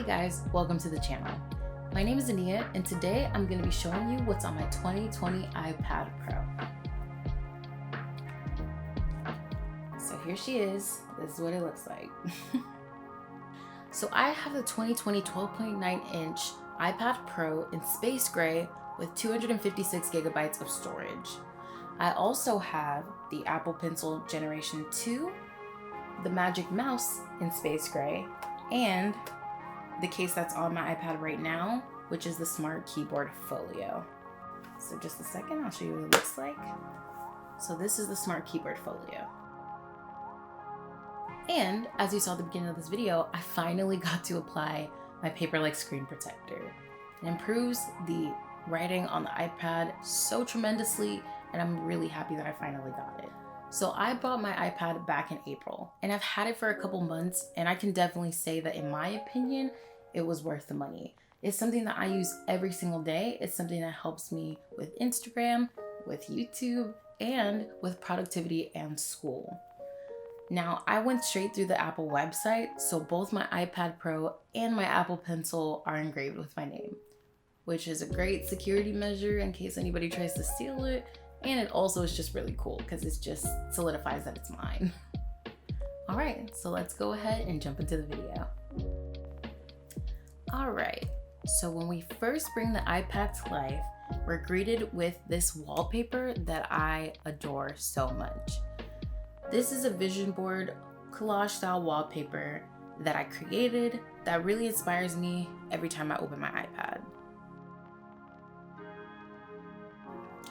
Hey guys, welcome to the channel. My name is Ania, and today I'm going to be showing you what's on my 2020 iPad Pro. So here she is. This is what it looks like. So I have the 2020 12.9 inch iPad Pro in space gray with 256 gigabytes of storage. I also have the Apple Pencil Generation 2, the Magic Mouse in space gray, and the case that's on my iPad right now, which is the Smart Keyboard Folio. So just a second, I'll show you what it looks like. So this is the Smart Keyboard Folio. And as you saw at the beginning of this video, I finally got to apply my paper-like screen protector. It improves the writing on the iPad so tremendously, and I'm really happy that I finally got it. So I bought my iPad back in April, and I've had it for a couple months, and I can definitely say that in my opinion, it was worth the money. It's something that I use every single day. It's something that helps me with Instagram, with YouTube, and with productivity and school. Now, I went straight through the Apple website, so both my iPad Pro and my Apple Pencil are engraved with my name, which is a great security measure in case anybody tries to steal it. And it also is just really cool because it just solidifies that it's mine. All right, so let's go ahead and jump into the video. All right, so when we first bring the iPad to life, we're greeted with this wallpaper that I adore so much. This is a vision board collage style wallpaper that I created that really inspires me every time I open my iPad.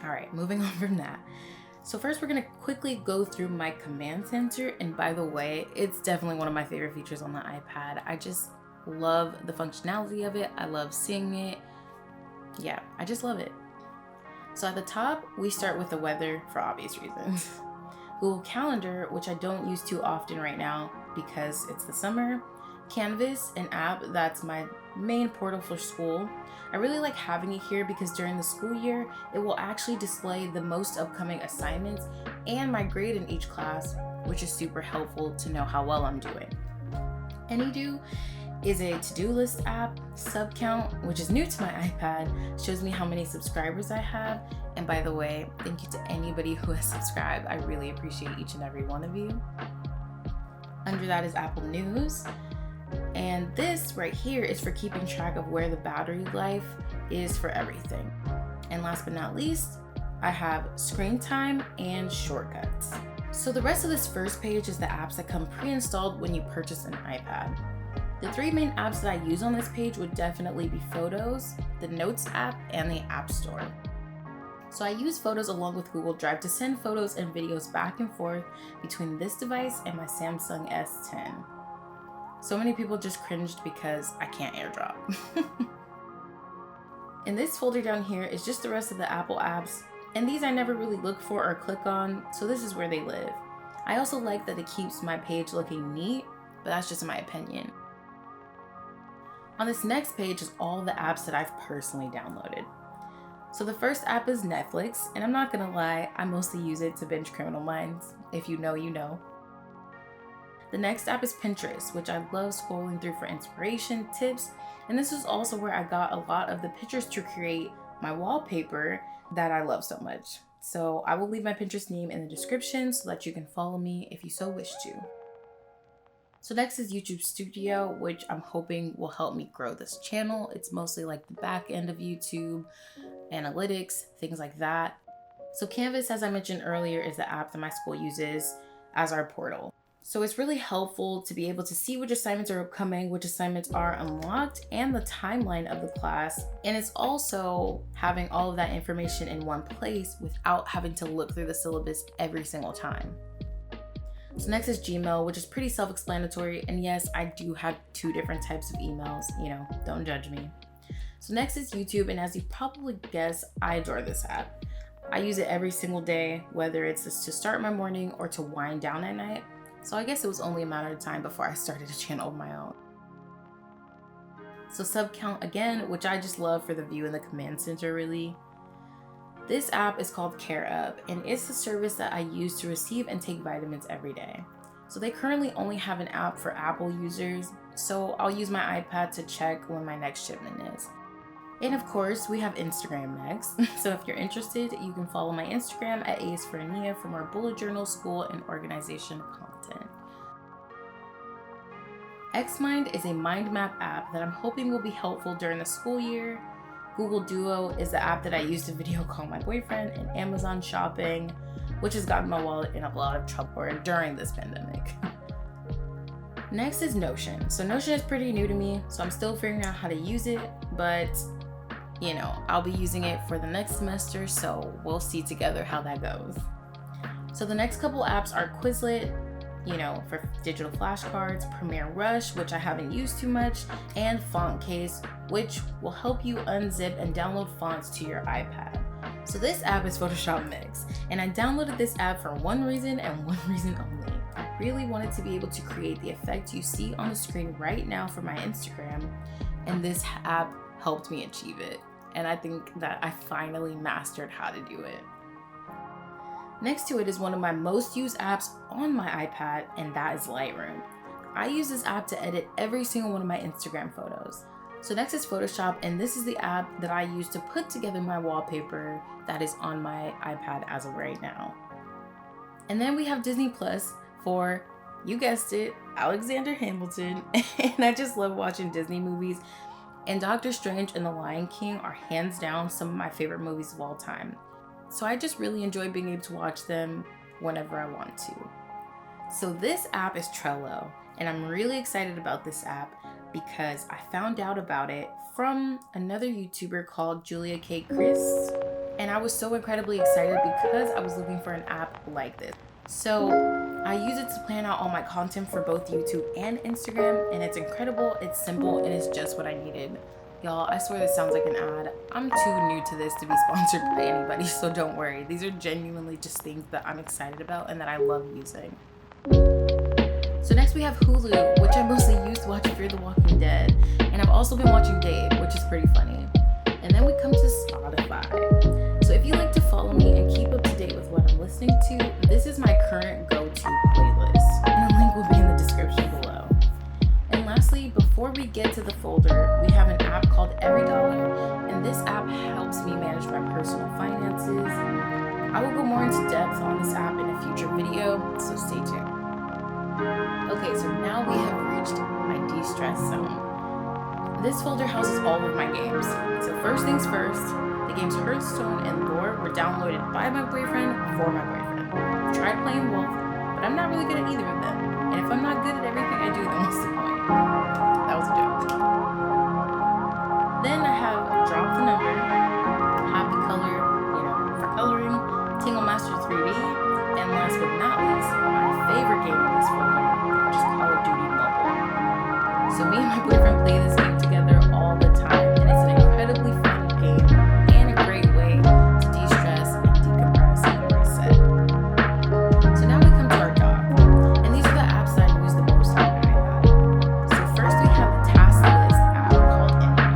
All right, moving on from that. So first we're gonna quickly go through my command center. And by the way, it's definitely one of my favorite features on the iPad. I just love the functionality of it. I love seeing it. Yeah, I just love it. So at the top, we start with the weather for obvious reasons. Google Calendar, which I don't use too often right now because it's the summer. Canvas, an app that's my main portal for school. I really like having it here because during the school year, it will actually display the most upcoming assignments and my grade in each class, which is super helpful to know how well I'm doing. Anydo is a to-do list app. SubCount, which is new to my iPad, shows me how many subscribers I have. And by the way, thank you to anybody who has subscribed. I really appreciate each and every one of you. Under that is Apple News. And this right here is for keeping track of where the battery life is for everything. And last but not least, I have screen time and shortcuts. So the rest of this first page is the apps that come pre-installed when you purchase an iPad. The three main apps that I use on this page would definitely be Photos, the Notes app, and the App Store. So I use Photos along with Google Drive to send photos and videos back and forth between this device and my Samsung S10. So many people just cringed because I can't AirDrop. And this folder down here is just the rest of the Apple apps, and these I never really look for or click on, so this is where they live. I also like that it keeps my page looking neat, but that's just my opinion. On this next page is all the apps that I've personally downloaded. So the first app is Netflix, and I'm not gonna lie, I mostly use it to binge Criminal Minds. If you know, you know. The next app is Pinterest, which I love scrolling through for inspiration, tips, and this is also where I got a lot of the pictures to create my wallpaper that I love so much. So I will leave my Pinterest name in the description so that you can follow me if you so wish to. So next is YouTube Studio, which I'm hoping will help me grow this channel. It's mostly like the back end of YouTube, analytics, things like that. So Canvas, as I mentioned earlier, is the app that my school uses as our portal. So it's really helpful to be able to see which assignments are upcoming, which assignments are unlocked, and the timeline of the class. And it's also having all of that information in one place without having to look through the syllabus every single time. So next is Gmail, which is pretty self-explanatory. And yes, I do have two different types of emails, don't judge me. So next is YouTube, and as you probably guess, I adore this app. I use it every single day, whether it's just to start my morning or to wind down at night. So I guess it was only a matter of time before I started a channel of my own. So SubCount again, which I just love for the view in the command center really. This app is called CareUp, and it's the service that I use to receive and take vitamins every day. So they currently only have an app for Apple users, so I'll use my iPad to check when my next shipment is. And of course, we have Instagram next. So if you're interested, you can follow my Instagram at A is for Ania for more bullet journal, school, and organization content. Xmind is a mind map app that I'm hoping will be helpful during the school year. Google Duo is the app that I use to video call my boyfriend, and Amazon shopping, which has gotten my wallet in a lot of trouble during this pandemic. Next is Notion. So Notion is pretty new to me, so I'm still figuring out how to use it, but I'll be using it for the next semester, so we'll see together how that goes. So the next couple apps are Quizlet, for digital flashcards, Premiere Rush, which I haven't used too much, and Fontcase, which will help you unzip and download fonts to your iPad. So this app is Photoshop Mix, and I downloaded this app for one reason and one reason only. I really wanted to be able to create the effect you see on the screen right now for my Instagram, and this app helped me achieve it. And I think that I finally mastered how to do it. Next to it is one of my most used apps on my iPad, and that is Lightroom. I use this app to edit every single one of my Instagram photos. So next is Photoshop, and this is the app that I use to put together my wallpaper that is on my iPad as of right now. And then we have Disney Plus for, you guessed it, Alexander Hamilton, and I just love watching Disney movies. And Doctor Strange and The Lion King are hands down some of my favorite movies of all time. So I just really enjoy being able to watch them whenever I want to. So this app is Trello, and I'm really excited about this app because I found out about it from another YouTuber called Julia K. Chris, and I was so incredibly excited because I was looking for an app like this. So I use it to plan out all my content for both YouTube and Instagram, and it's incredible, it's simple, and it's just what I needed. Y'all, I swear this sounds like an ad. I'm too new to this to be sponsored by anybody, so don't worry. These are genuinely just things that I'm excited about and that I love using. So next we have Hulu, which I mostly use to watch Fear the Walking Dead, and I've also been watching Dave, which is pretty funny. And then we come to Spotify. So if you like to follow me and keep up to date with what I'm listening to, this is my current go-to playlist, and the link will be in the description below. And lastly, before we get to the folder, we have an app called EveryDollar, and this app helps me manage my personal finances. I will go more into depth on this app in a future video, so stay tuned. Okay, so now we have reached my de-stress zone. This folder houses all of my games. So first things first, the games Hearthstone and Lore were downloaded by my boyfriend for my boyfriend. I've tried playing both, but I'm not really good at either of them. And if I'm not good at everything I do, then what's the point? That Then I have Drop the Number, Happy Color, for coloring, Tingle Master 3D, and last but not least, my favorite game in this folder, which is Call of Duty Mobile. So me and my boyfriend play this game together all the time, and it's an incredibly fun game and a great way to de-stress and decompress and reset. So now we come to our dock, and these are the apps that I use the most on my iPad. So first we have the task list app called Ania.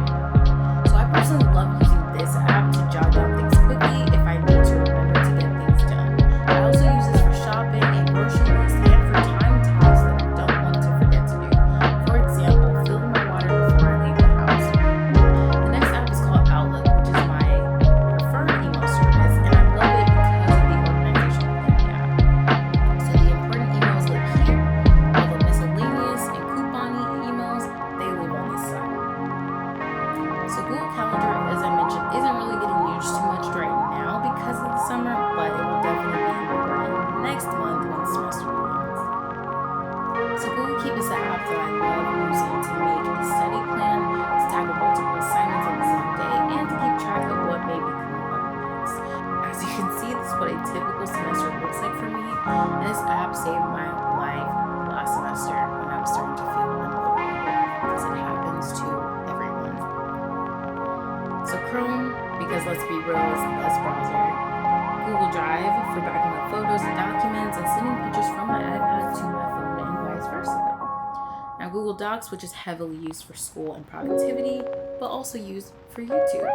So I personally love using this app to jot down things quickly if I need to remember to get things done. I also use this for shopping and grocery lists and for time tasks that I don't want to forget to do. For example, filling my water before I leave the house. The next app is called Outlook, which is my preferred email service, and I love it because of the organization within the app. So the important emails live here, while the miscellaneous and coupon-y emails, they live on this side. So Google Calendar, as I mentioned, isn't really getting used too much right now because of the summer, but it will definitely be important next month when the semester begins. So Google Keep is the app that I love using to make a study plan, to tackle multiple assignments on the same day, and to keep track of what may be coming up next. As you can see, this is what a typical semester looks like for me, and this app saved my life last semester when I was starting to feel unmotivated, because it happens to everyone. So Chrome, because let's be real, is the best browser. Google Drive for backing up photos and documents and sending pictures from my iPad to my phone and vice versa. Now Google Docs, which is heavily used for school and productivity, but also used for YouTube.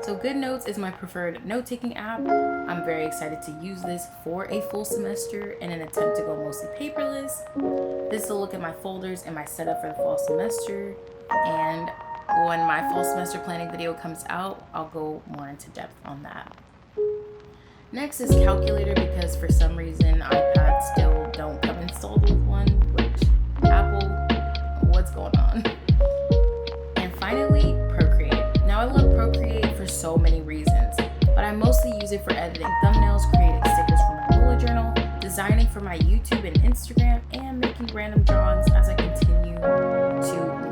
So GoodNotes is my preferred note-taking app. I'm very excited to use this for a full semester in an attempt to go mostly paperless. This is a look at my folders and my setup for the fall semester, and when my fall semester planning video comes out, I'll go more into depth on that. Next is Calculator, because for some reason iPads still don't come installed with one, which Apple, what's going on? And finally, Procreate. Now I love Procreate for so many reasons, but I mostly use it for editing thumbnails, creating stickers for my bullet journal, designing for my YouTube and Instagram, and making random drawings as I continue to